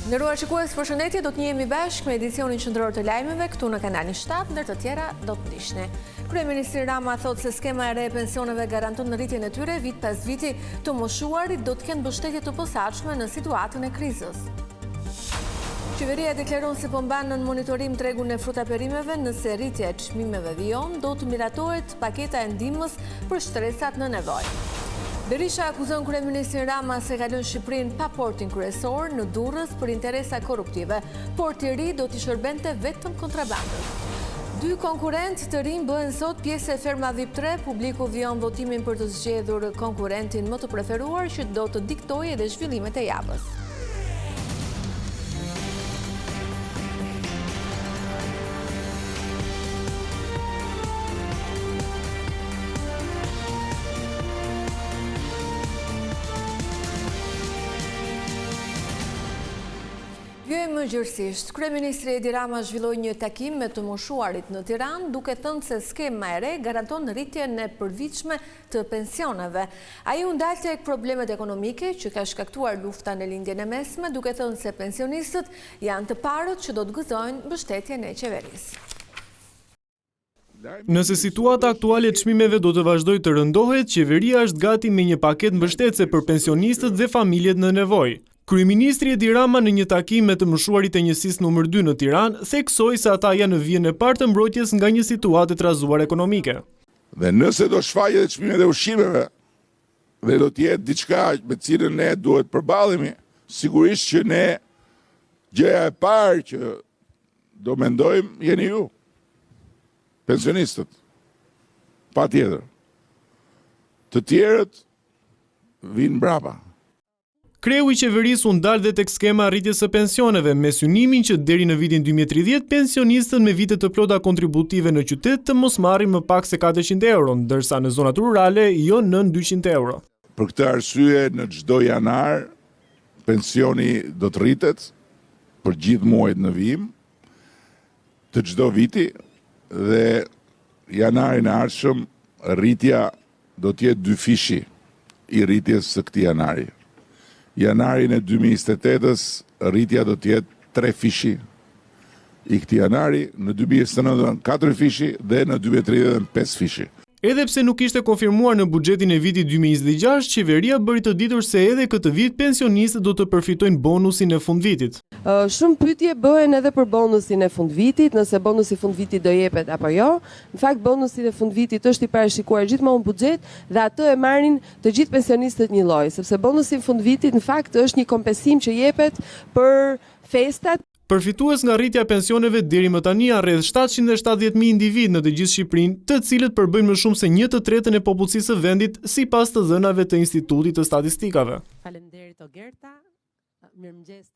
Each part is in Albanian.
Nderuar shikues, përshëndetje, do të njihemi bashkë me edicionin qendror të lajmeve këtu në kanalin 7, ndër të tjera do të ndihni. Kryeministri Rama thotë se skema e re e pensioneve garanton rritjen e tyre vit pas viti, të moshuarit do të kenë mbështetje të posaçme në situatën e krizës. Qeveria deklaron se po mban në monitorim tregun e frutaperimeve, nëse rritja e çmimeve vijon, do të miratohet paketa e ndihmës për shtresat në nevojë. Berisha akuzon kryeministrin Rama se ka lënë Shqipërinë pa portin kryesor në Durrës për interesa korruptive. Porti i ri do t'i shërbente vetëm kontrabandës. 2 konkurrentë të rinj bëhen sot pjesë e Ferma VIP 3. Publiku vijon votimin për të zgjedhur konkurrentin më të preferuar që do të diktojë edhe zhvillimet e javës. Më gjërësisht, kryeministri Edi Rama zhvilloi një takim me të moshuarit në Tiranë, duke thënë se skema e re garanton rritjen e përvitshme të pensioneve. Ai u ndal tek problemet ekonomike që ka shkaktuar lufta në lindjen e mesme, duke thënë se pensionistët janë të parët që do të gëzojnë mbështetjen e qeverisë. Nëse situata aktuale e çmimeve do të vazhdojë të rëndohet, qeveria është gati me një paketë mbështetëse për pensionistët dhe familjet në nevojë. Kryeministri Edi Rama në një takim me të moshuarit e njësisë numër 2 në Tiranë theksoi se ata janë në vijën e parë të mbrojtjes nga një situatë e trazuar ekonomike. Dhe nëse do shfaqet çmimet e ushqimeve dhe do të jetë diçka me cilën ne duhet përballemi, sigurisht që ne gjëja e parë që do mendojmë jeni ju, pensionistët. Patjetër. Të tjerët vinë mbrapa. Kreu i qeverisë u ndal dhe tek skema rritjes së pensioneve, me synimin që deri në vitin 2030 pensionistët me vite të plota kontributive në qytet të mos marrin më pak se 400 euro, ndërsa në zonat rurale jo nën 200 euro. Për këtë arsye në çdo janar pensioni do të rritet për gjithë muajt në vijim të çdo viti dhe janarin e ardhshëm rritja do të jetë 2 fishi i rritjes së këtij janari. Janarin e 2028-ës rritja do të jetë 3 fishi i këtij janari, në 2029 4 fishi dhe në 2030 5 fishi. Edhe pse nuk ishte konfirmuar në buxhetin e vitit 2026, qeveria bëri të ditur se edhe këtë vit pensionistët do të përfitojnë bonusin e fundvitit. Shumë pyetje bëhen edhe për bonusin e fundvitit, nëse bonusi i fundvitit do jepet apo jo. Në fakt bonusi i fundvitit është i parashikuar gjithmonë në buxhet dhe atë e marrin të gjithë pensionistët një lloj, sepse bonusi i fundvitit në fakt është një kompensim që jepet për festat. Përfitues nga rritja e pensioneve deri më tani janë rreth 770.000 individ në të gjithë Shqipërinë, të cilët përbëjnë më shumë se 1/3 e popullsisë së vendit, sipas të dhënave të Institutit të Statistikave. Faleminderit Ogerta. Mirëmëngjes.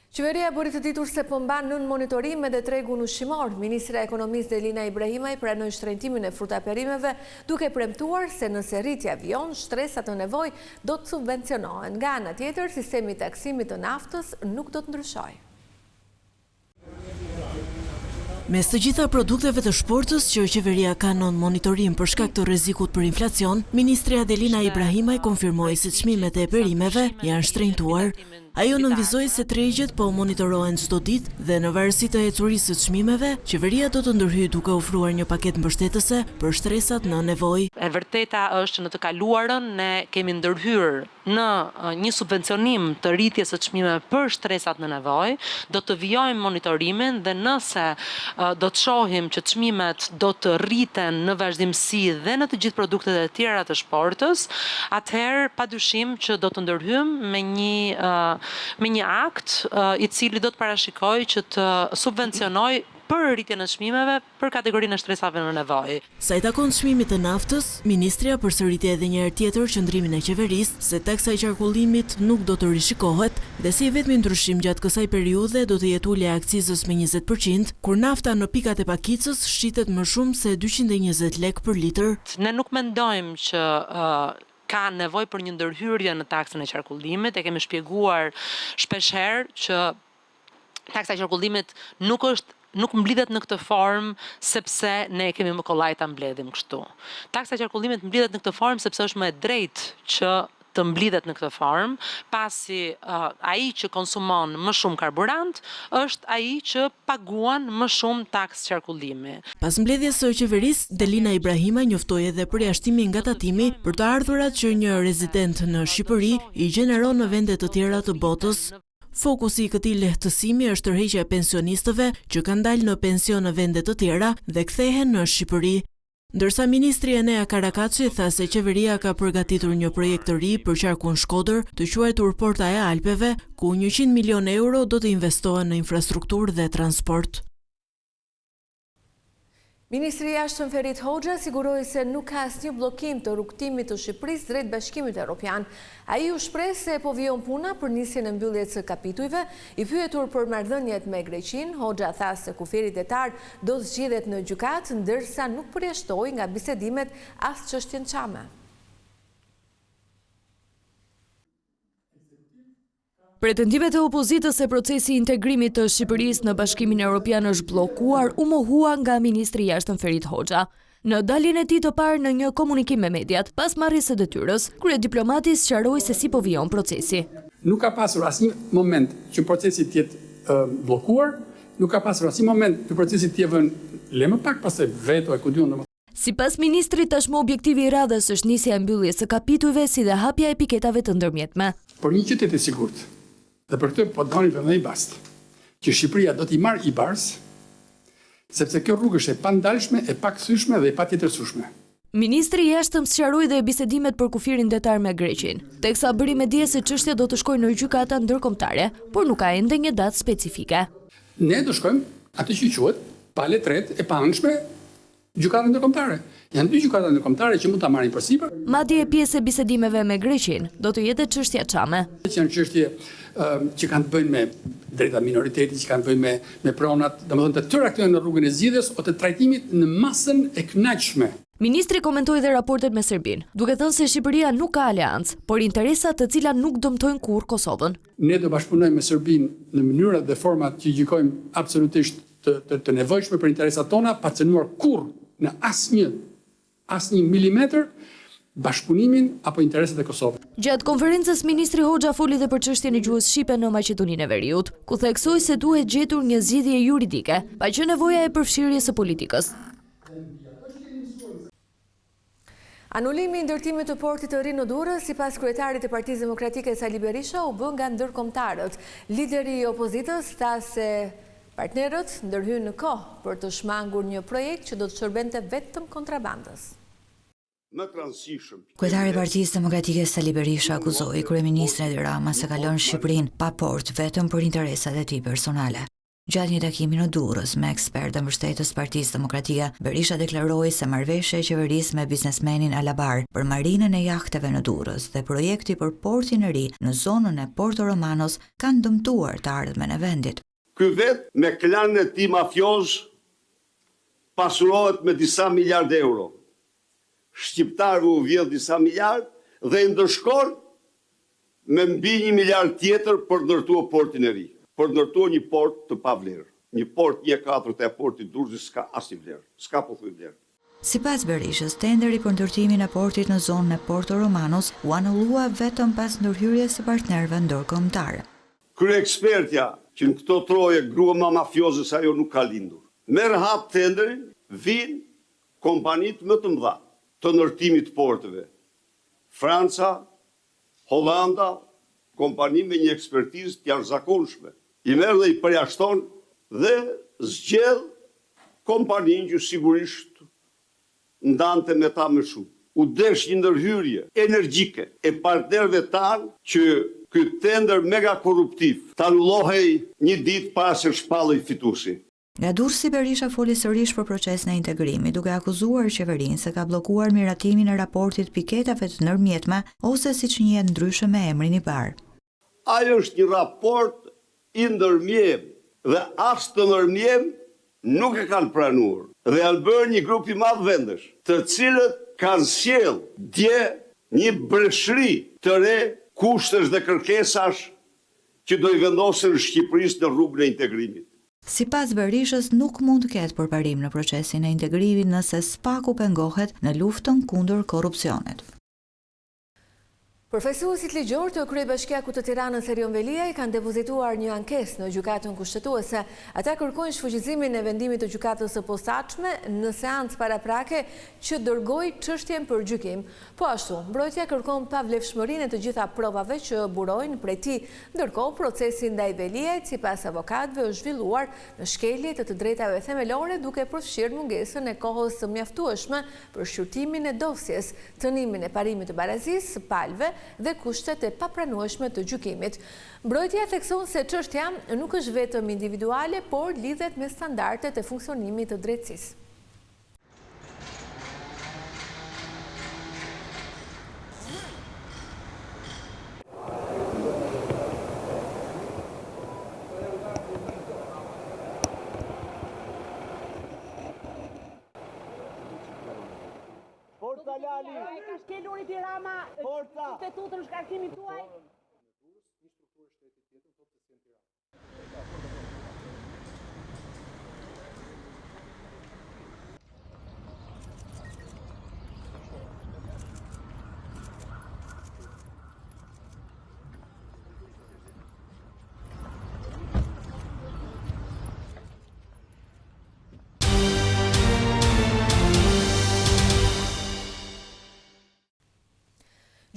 Qeveria bëri të ditur se po mban nën monitorim edhe tregun ushqimor. Ministra e Ekonomisë Delina Ibrahimaj pranoi shtrëngimin e frutaperimeve, duke premtuar se nëse rritja vijon, shtresat në nevojë do të subvencionohen. Nga ana tjetër, sistemi i taksimit të naftës nuk do të ndryshojë. Mes të gjitha produkteve të shportës që qeveria ka nën monitorim për shkak të rrezikut për inflacion, ministri Delina Ibrahimaj konfirmoi se çmimet e perimeve janë shtrenjtuar. Ajo nënvizoi se tregjet po monitorohen çdo ditë dhe në varësi të ecurisë së çmimeve, qeveria do të ndërhyjë duke ofruar një paketë mbështetëse për shtresat në nevojë. E vërteta është që në të kaluarën ne kemi ndërhyrë në një subvencionim të rritjes së çmimeve për shtresat në nevojë, do të vijojmë monitorimin dhe nëse do të shohim që çmimet do të rriten në vazhdimsi dhe në të gjithë produktet e tjera të shportës, atëherë padyshim që do të ndërhyjmë me një akt i cili do të parashikojë që të subvencionojë për rritjen e çmimeve për kategorinë e shtresave në nevojë. Sa i takon çmimit të naftës, ministria përsëriti edhe një herë tjetër qëndrimin e qeverisë se taksa e qarkullimit nuk do të rishikohet dhe si vetmi ndryshim gjatë kësaj periudhe do të jetë ulja e akcizës me 20%, kur nafta në pikat e pakicës shqitet më shumë se 220 lekë për litër. Ne nuk mendojmë që ka nevojë për një ndërhyrje në taksën e qarkullimit, e kemi shpjeguar shpeshherë që taksa e qarkullimit nuk mblidhet në këtë formë sepse ne kemi më kollaj ta mbledhim kështu. Taksa e qarkullimit mblidhet në këtë formë sepse është më e drejtë që të mblidhet në këtë formë, pasi ai që konsumon më shumë karburant është ai që paguan më shumë taks qarkullimi. Pas mbledhjes së qeverisë, Delina Ibrahima njoftoi edhe përjashtimin nga tatimi për të ardhurat që një rezident në Shqipëri i gjeneron në vende të tjera të botës. Fokusi i këtij lehtësimi është tërheqja e pensionistëve që kanë dalë në pension në vende të tjera dhe kthehen në Shqipëri. Ndërsa ministri Enea Karakaçi tha se qeveria ka përgatitur një projekt të ri për qarkun Shkodër, të quajtur Porta e Alpeve, ku 100 milion euro do të investohen në infrastrukturë dhe transport. Ministri i Jashtëm Ferit Hoxha siguroi se nuk ka asnjë bllokim të rrugtimit të Shqipërisë drejt Bashkimit Evropian. Ai u shpreh se po vijon puna për nisjen e mbylljes së kapitujve. I pyetur për marrëdhëniet me Greqinë, Hoxha tha se kufiri detar do zgjidhet në gjykatë, ndërsa nuk përjashtoi nga bisedimet as çështjen Çame. Pretendimet e opozitës se procesi i integrimit të Shqipërisë në Bashkimin Evropian është bllokuar u mohua nga ministri i Jashtëm Ferit Hoxha. Në daljen e tij të parë në një komunikim me mediat, pas marrjes së detyrës, kryediplomati sqaroi se si po vijon procesi. Nuk ka pasur asnjë moment që procesi të jetë bllokuar, nuk ka pasur asnjë moment që procesi të jetë vënë le më pak pastaj veto e ku diun. Sipas ministrit, tashmë objektivi i radhës është nisja e mbylljes së kapitujve si dhe hapja e piketave të ndërmjetme. Por një qytet i sigurt. Dhe për këtë po doni për më i bast, që Shqipëria do t'i marrë i bars, sepse kjo rrugë është e pandalshme, e pakthyeshme dhe e patjetërsueshme. Ministri i Jashtëm sqaroi dhe bisedimet për kufirin detar me Greqinë, teksa bëri me dije se çështja do të shkojë në gjykata ndërkombëtare, por nuk ka ende një datë specifike. Ne do shkojmë atë që quhet palë tret e paanshme gjykata ndërkombëtare. Janë dy gjykata ndërkombëtare që mund ta marrin përsipër. Madje pjesë e bisedimeve me Greqinë do të jetë çështja Çame. Që janë çështje që kanë të bëjnë me drejta minoriteti, që kanë të bëjnë me pronat, domethënë të tëra këto në rrugën e zgjidhjes ose të trajtimit në masën e kënaqshme. Ministri komentoi dhe raportet me Serbinë, duke thënë se Shqipëria nuk ka aleancë, por interesa të cilat nuk dëmtojnë kurrë Kosovën. Ne do bashkëpunojmë me Serbinë në mënyrat dhe format që gjykojmë absolutisht të nevojshme për interesat tona, pa cënuar kurrë në asnjë milimetër bashkëpunimin apo interesat e Kosovës. Gjatë konferencës, ministri Hoxha foli dhe për çështjen e gjuhës shqipe në Maqedoninë e Veriut, ku theksoi se duhet gjetur një zgjidhje juridike, pa që nevoja e përfshirjes së politikës. Anulimi i ndërtimit të portit të ri në Durrës, sipas kryetarit të Partisë Demokratike Sali Berisha, u bë nga ndërkombëtarët. Lideri i opozitës tha se partnerët ndërhyjnë në kohë për të shmangur një projekt që do të shërbente vetëm kontrabandës. Kryetari i Partisë Demokratike Sali Berisha akuzoi kryeministrin Edi Rama se ka lënë Shqipërinë pa port vetëm për interesat e tij personale. Gjatë një takimi në Durrës me ekspertë mbështetës Partisë Demokratike, Berisha deklaroi se marrëveshja e qeverisë me biznesmenin Alabar për marinën e jahteve në Durrës dhe projekti për portin e ri në zonën e Porto Romanos kanë dëmtuar të ardhmen e vendit. Ky vet me klanin e tij mafioz pasurohet me disa miliardë euro. Shqiptarëve u vjedh disa miliardë dhe i ndërshkon me mbi 1 miliard tjetër për ndërtuar portin e ri. Për ndërtuar një port të pavlerë. Një port 1/4 e portit Durrësit s'ka asnjë vlerë, s'ka pothuaj vlerë. Sipas Berishës, tenderi për ndërtimin e portit në zonën e Porto Romanos u anullua vetëm pas ndërhyrjes së partnerëve ndërkombëtarë. Kryeekspertja që në këto troje grua ma mafioze sa ajo nuk ka lindur. Merr hap tenderin, vinë kompanitë më të mëdha të ndërtimit të porteve. Franca, Hollanda, kompani me një ekspertizë të jashtëzakonshme. I merr dhe i përjashton dhe zgjedh kompaninë që sigurisht ndante me ta më shumë. U desh një ndërhyrje energjike e partnerëve tanë që ky tender mega korruptiv ta anullohej një ditë para se shpallej fituesi. Nga Durrësi, Berisha foli sërish për procesin e integrimit, duke akuzuar qeverinë se ka bllokuar miratimin e raportit piketave të ndërmjetme ose siç njihet ndryshe me emrin i parë. Ajo është një raport i ndërmjem dhe as të ndërmjem nuk e kanë pranuar dhe janë bërë një grup i madh vendesh, të cilët kanë sjell dje një breshri të re kushtesh dhe kërkesash që do i vendosen Shqipërisë në rrugën e integrimit. Sipas Berishës, nuk mund të ketë përparim në procesin e integrimit nëse SPAK-u pengohet në luftën kundër korrupsionit. Përfaqësuesit ligjor të Kryebashkiakut të Tiranës Erion Veliaj kanë depozituar një ankesë në gjykatën kushtetuese. Ata kërkojnë shfuqizimin e vendimit të gjykatës së posaçme në seancë paraprake që dërgoi çështjen për gjykim. Po ashtu, mbrojtja kërkon pavlefshmërinë e të gjitha provave që burojnë prej tij. Ndërkohë, procesi ndaj Veliajt sipas avokatëve është zhvilluar në shkelje të drejtave themelore, duke përfshirë mungesën e kohës së mjaftueshme për shqyrtimin e dosjes, cënimin e parimit të barazisë, palëve dhe kushtet e papranueshme të gjykimit. Mbrojtja thekson se çështja nuk është vetëm individuale, por lidhet me standardet e funksionimit të drejtësisë. Forca Lali! Ka shkelur i Tirana kustetutën shkarkimit tuaj?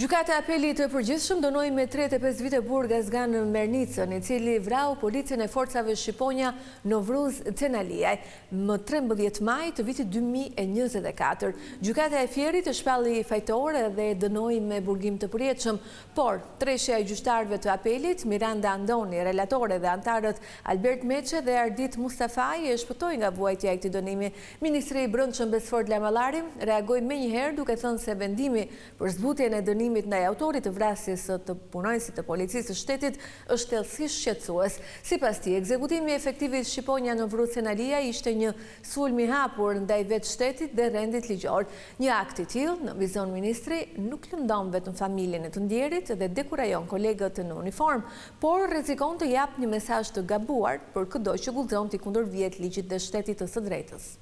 Gjykata e Apelit të Përgjithshëm dënoi me 35 vite burg Azgan Mernicën, i cili vrau policën e forcave shqiponja Novruz Cenaliaj më 13 maj të vitit 2024. Gjykata e Fierit të shpalli fajtore dhe dënoi me burgim të përjetshëm, por treshja e gjyqtarëve të Apelit, Miranda Andoni, relatore dhe antarët Albert Meçe dhe Ardit Mustafaj e shpëtoi nga vuajtja e këtij dënimi. Ministri i Brendshëm Besford Lamallari reagoi menjëherë duke thënë se vendimi për zbutjen e dënimit ndaj autorit të vrasjes të punonësit të policisë së shtetit është thellësisht shqetësues. Sipas tij, ekzekutimi efektiv i shqiponja Novruz Cenaliaj ishte një sulm i hapur ndaj vetë shtetit dhe rendit ligjor. Një akt i tillë, në vizon ministri, nuk lëndon vetëm familjen e të ndjerit dhe dekurajon kolegët në uniform, por rrezikon të jap një mesazh të gabuar për çdo që guxon të kundërvjet ligjit dhe shtetit të së drejtës.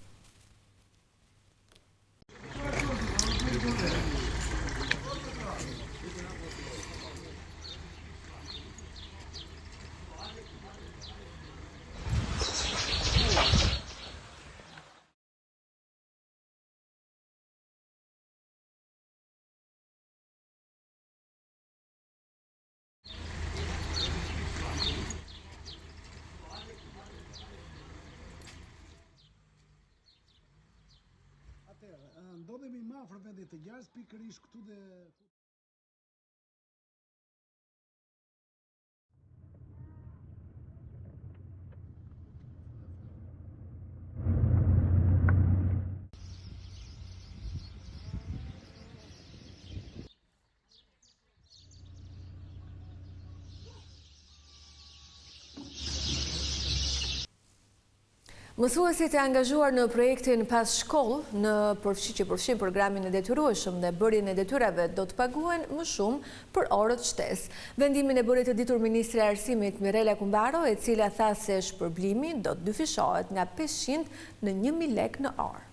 Ndodhemi më afër vendit të ngjarjes pikërisht këtu dhe Mësuesit e angazhuar në projektin Pas Shkollë në përfshim programin e detyrueshëm dhe bërjen e detyrave do të paguhen më shumë për orët shtesë. Vendimin e bëri të ditur Ministri e Arsimit Mirela Kumbaro, e cila tha se shpërblimi do të dyfishohet nga 500 në 1000 lekë në orë.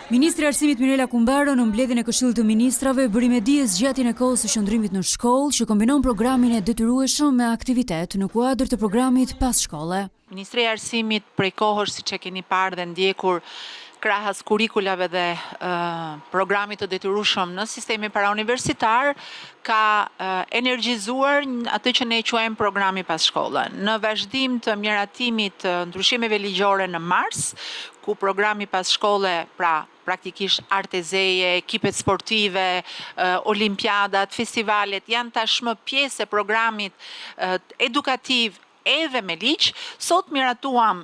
Ministri i Arsimit Mirela Kumbaro në mbledhjen e Këshillit të Ministrave bëri me dije zgjatjen e kohës së qëndrimit në shkollë që kombinon programin e detyrueshëm me aktivitet në kuadër të programit Pas Shkolle. Ministri i Arsimit prej kohësh, siç e keni parë dhe ndjekur, krahas kurikulave dhe programit të detyrueshëm në sistemin parauniversitar, ka energjizuar atë që ne quajmë programi Pas Shkolle. Në vazhdim të miratimit të ndryshimeve ligjore në mars, ku programi Pas Shkolle, pra praktikisht artezeje, ekipet sportive, olimpiadat, festivalet, janë tashmë pjesë e programit edukativ edhe me ligj, sot miratuam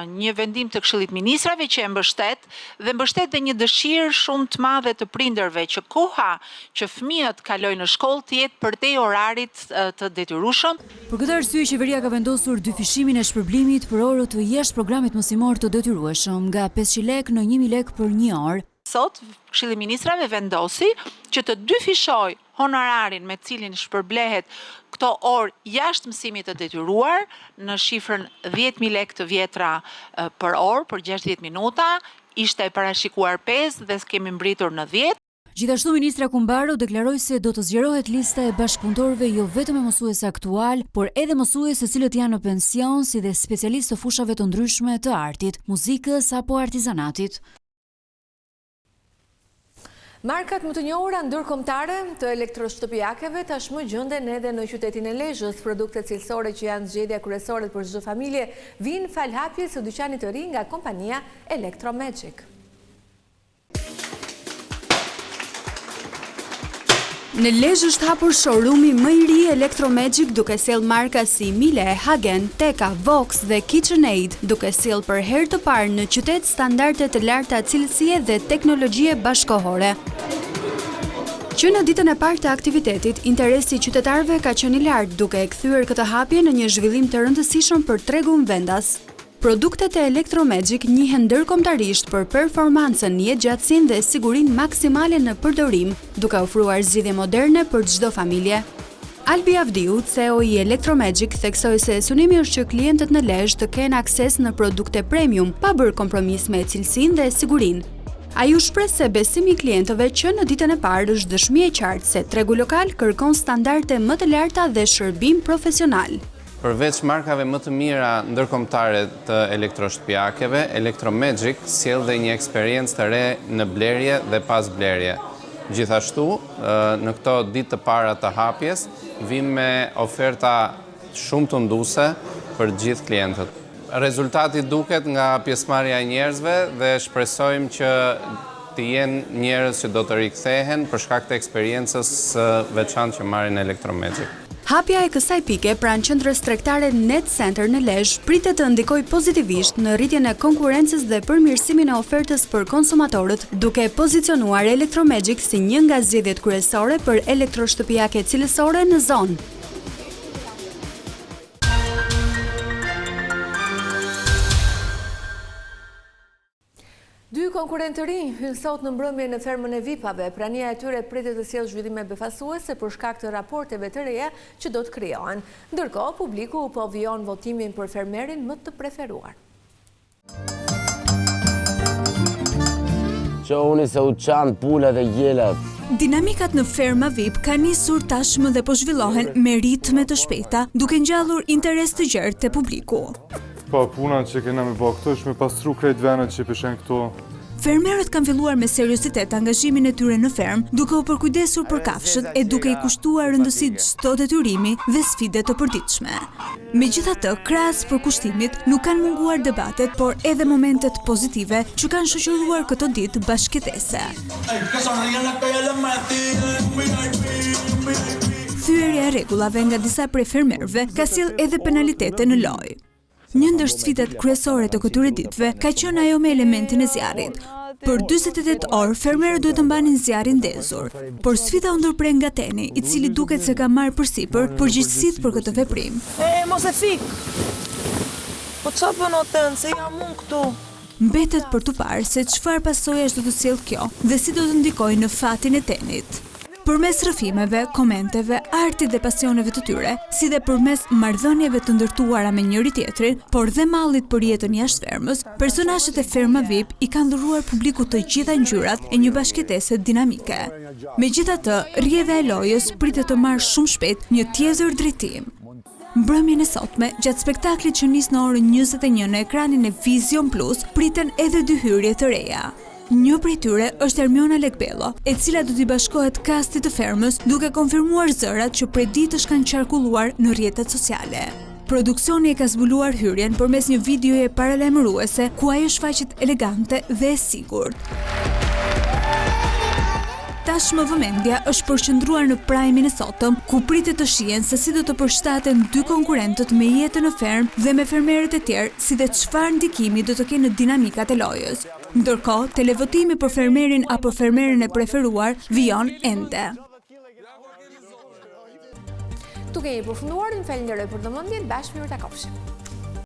një vendim të Këshillit Ministrave që e mbështet dhe një dëshirë shumë të madhe të prindërve që koha që fëmijët kalojnë në shkollë të jetë përtej orarit të detyrueshëm. Për këtë arsye qeveria ka vendosur dyfishimin e shpërblimit për orët të jashtë programit mësimor të detyrueshëm nga 500 lekë në 1000 lekë për një orë. Sot Këshilli i Ministrave vendosi që të dyfishoj honorarin me cilin shpërblehet këto orë jashtë mësimit të detyruar në shifrën 10.000 lekë të vjetra për orë për 60 minuta, ishte parashikuar 5 dhe kemi mbritur në 10. Gjithashtu ministra Kumbaro deklaroi se do të zgjerohet lista e bashkëpunëtorëve jo vetëm e mësuesve aktual, por edhe mësuesve cilët janë në pension, si dhe specialistë të fushave të ndryshme të artit, muzikës apo artizanatit. Markat më të njohura ndërkombëtare të elektroshtëpiakeve tashmë gjenden edhe në qytetin e Lezhës. Produktet cilësore që janë zgjedhja kryesore për çdo familje vijnë fal hapjes së dyqanit të ri nga kompania Electromagic. Në Lezhë është hapur showroom-i më i ri Electromagic, duke sjellë marka si Miele, Hagen, Teka, Vox dhe KitchenAid, duke sjellë për herë të parë në qytet standarde të larta cilësie dhe teknologjie bashkëkohore. Që në ditën e parë të aktivitetit, interesi i qytetarëve ka qenë i lartë, duke e kthyer këtë hapje në një zhvillim të rëndësishëm për tregun vendas. Produktet e Electromagic njihen ndërkombëtarisht për performancën, jetëgjatësinë dhe sigurinë maksimale në përdorim, duke ofruar zgjidhje moderne për çdo familje. Albi Avdiu, CEO i Electromagic, theksoi se synimi është që klientët në Lezhë të kenë akses në produkte premium, pa bërë kompromis me cilësinë dhe sigurinë. Ai u shpreh se besimi i klientëve që në ditën e parë është dëshmi e qartë se tregu lokal kërkon standarde më të larta dhe shërbim profesional. Përveç markave më të mira ndërkombëtare të elektroshtëpiakeve, Electromagic sjell dhe një eksperiencë të re në blerje dhe pas blerje. Gjithashtu, në këto ditë të para të hapjes, vim me oferta shumë të nduese për gjithë klientët. Rezultati duket nga pjesëmarrja e njerëzve dhe shpresojmë që të jenë njerëz që do të rikthehen për shkak të eksperiencës së veçantë që marrin Electromagic. Hapja e kësaj pike pranë qendrës tregtare Net Center në Lezhë pritet të ndikojë pozitivisht në rritjen e konkurrencës dhe përmirësimin e ofertës për konsumatorët, duke pozicionuar Electromagic si një nga zgjedhjet kryesore për elektroshtëpiake cilësore në zonë. Dy konkurrentë të rinj hynë sot në mbrëmje në fermën e VIP-ave. Prania e tyre pritet të sjellë zhvillime befasuese për shkak të raporteve të reja që do të krijohen. Ndërkohë, publiku po vijon votimin për fermerin më të preferuar. Qohuni se u qanë pulat e gjelat. Dinamikat në ferma VIP ka nisur tashmë dhe po zhvillohen me ritme të shpejta, duke ngjallur interes të gjerë te publiku. Po, puna që kena me bë këto është me pastru krejt venet që pishen këto. Fermerët kanë filluar me seriositet angazhimin e tyre në fermë, duke u përkujdesur për kafshët e duke i kushtuar rëndësi çdo detyrimi dhe sfide të përditshme. Megjithatë, krahas përkushtimit, nuk kanë munguar debatet, por edhe momentet pozitive që kanë shoqëruar këto ditë bashkëtese. Thyerja e rregullave nga disa prej fermerëve ka sjell edhe penalitete në lojë. Një ndër sfidat kryesore të këtyre ditëve ka qenë ajo me elementin e zjarrit. Për 48 orë, fermerët duhet të mbanin zjarrin ndezur. Por sfida u ndërprer nga Teni, i cili duket se ka marrë përsipër përgjegjësitë për këtë veprim. Mos e fik! Po çfarë bën o Ten, se jam unë këtu? Mbetet për të parë se çfarë pasojash do të sjellë kjo dhe si do të ndikojë në fatin e Tenit. Përmes rrëfimeve, komenteve, artit dhe pasioneve të tyre, si dhe përmes marrëdhënieve të ndërtuara me njëri tjetrin, por dhe mallit për jetën jashtë fermës, personazhet e ferma VIP i kanë dhuruar publikut të gjitha ngjyrat e një bashkëtese dinamike. Megjithatë, rrjedha e lojës pritet të marrë shumë shpejt një tjetër drejtim. Mbrëmjen e sotme, gjatë spektaklit që nis në orën 21 në ekranin e Vision Plus, priten edhe dy hyrje të reja. Një prej tyre është Ermiona Lekbello, e cila do t'i bashkohet kastit të fermës, duke konfirmuar zërat që prej ditësh kanë qarkulluar në rrjetet sociale. Produksioni e ka zbuluar hyrjen përmes një videoje paralajmëruese ku ajo shfaqet elegante dhe e sigurt. Tashmë vëmendja është përqendruar në prajmin e sotëm, ku pritet të shihen se si do të përshtaten dy konkurrentët me jetën në fermë dhe me fermerët e tjerë, si dhe çfarë ndikimi do të kenë në dinamikat e lojës. Ndërkohë, televotimi për fermerin apo fermeren e preferuar vijon ende. Tu kemi përfunduar, në falenderoj për vëmendjen, bashkë mirë takofshim.